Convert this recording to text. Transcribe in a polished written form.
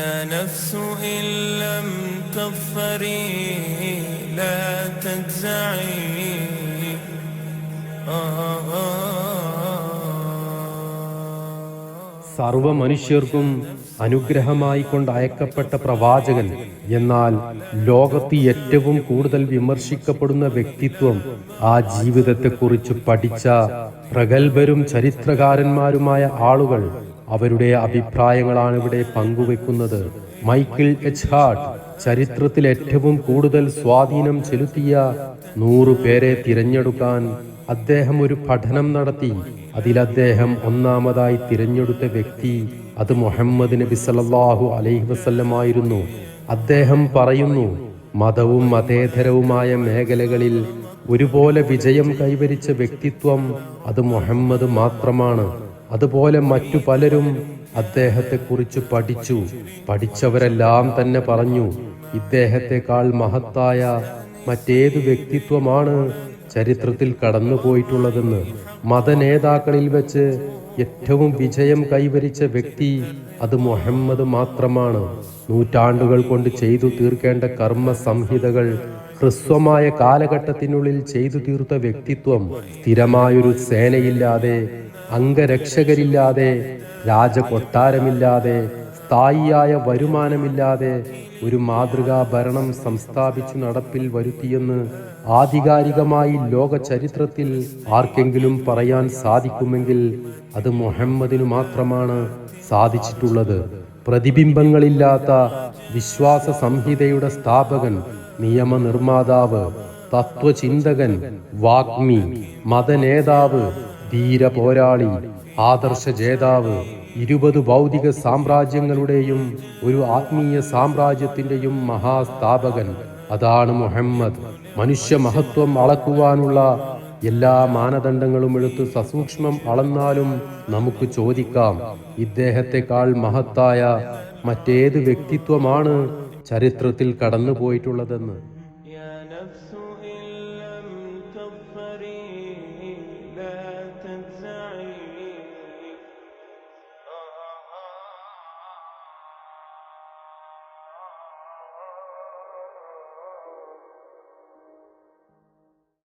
يا نفس إن لم تظفري لا تجزعي. സർവ മനുഷ്യർക്കും അനുഗ്രഹമായി കൊണ്ട് അയക്കപ്പെട്ട പ്രവാചകൻ. എന്നാൽ ലോകത്ത് ഏറ്റവും കൂടുതൽ വിമർശിക്കപ്പെടുന്ന വ്യക്തിത്വം, ആ ജീവിതത്തെക്കുറിച്ച് പഠിച്ച പ്രഗത്ഭരും ചരിത്രകാരന്മാരുമായ ആളുകൾ അവരുടെ അഭിപ്രായങ്ങളാണ് ഇവിടെ പങ്കുവെക്കുന്നത്. മൈക്കിൾ എച്ച് ഹാർട്ട് ചരിത്രത്തിൽ ഏറ്റവും കൂടുതൽ സ്വാധീനം ചെലുത്തിയ 100 പേരെ തിരഞ്ഞെടുക്കാൻ അദ്ദേഹം ഒരു പഠനം നടത്തി. അതിൽ അദ്ദേഹം ഒന്നാമതായി തിരഞ്ഞെടുത്ത വ്യക്തി അത് മുഹമ്മദ് നബി സല്ലല്ലാഹു അലൈഹി വസല്ലം ആയിരുന്നു. അദ്ദേഹം പറയുന്നു, മതവും മതേതരവുമായ മേഖലകളിൽ ഒരുപോലെ വിജയം കൈവരിച്ച വ്യക്തിത്വം അത് മുഹമ്മദ് മാത്രമാണ്. അതുപോലെ മറ്റു പലരും അദ്ദേഹത്തെക്കുറിച്ച് പഠിച്ചവരെല്ലാം തന്നെ പറഞ്ഞു, ഇദ്ദേഹത്തെക്കാൾ മഹത്തായ മറ്റേതു വ്യക്തിത്വമാണ് ചരിത്രത്തിൽ കടന്നുപോയിട്ടുള്ളതെന്ന്. മതനേതാക്കളിൽ വെച്ച് ഏറ്റവും വിജയം കൈവരിച്ച വ്യക്തി അത് മുഹമ്മദ് മാത്രമാണ്. നൂറ്റാണ്ടുകൾ കൊണ്ട് ചെയ്തു തീർക്കേണ്ട കർമ്മ സംഹിതകൾ ഹ്രസ്വമായ കാലഘട്ടത്തിനുള്ളിൽ ചെയ്തു തീർത്ത വ്യക്തിത്വം, സ്ഥിരമായൊരു സേനയില്ലാതെ, അംഗരക്ഷകരില്ലാതെ, രാജകൊട്ടാരമില്ലാതെ, സ്ഥായിയായ വരുമാനമില്ലാതെ ഒരു മാതൃകാ ഭരണം സംസ്ഥാപിച്ചു നടപ്പിൽ വരുത്തിയെന്ന് ആധികാരികമായി ലോക ചരിത്രത്തിൽ ആർക്കെങ്കിലും പറയാൻ സാധിക്കുമെങ്കിൽ അത് മുഹമ്മദിനു മാത്രമാണ് സാധിച്ചിട്ടുള്ളത്. പ്രതിബിംബങ്ങളില്ലാത്ത വിശ്വാസ സംഹിതയുടെ സ്ഥാപകൻ, നിയമനിർമ്മാതാവ്, തത്വചിന്തകൻ, വാഗ്മി, മതനേതാവ്, ധീര പോരാളി, ആദർശ ജേതാവ്, 20 ഭൗതിക സാമ്രാജ്യങ്ങളുടെയും ഒരു ആത്മീയ സാമ്രാജ്യത്തിന്റെയും മഹാസ്ഥാപകൻ, അതാണ് മുഹമ്മദ്. മനുഷ്യ മഹത്വം അളക്കുവാനുള്ള എല്ലാ മാനദണ്ഡങ്ങളും എടുത്ത് സസൂക്ഷ്മം അളന്നാലും നമുക്ക് ചോദിക്കാം, ഇദ്ദേഹത്തെക്കാൾ മഹത്തായ മറ്റേത് വ്യക്തിത്വമാണ് ചരിത്രത്തിൽ കടന്നുപോയിട്ടുള്ളതെന്ന്.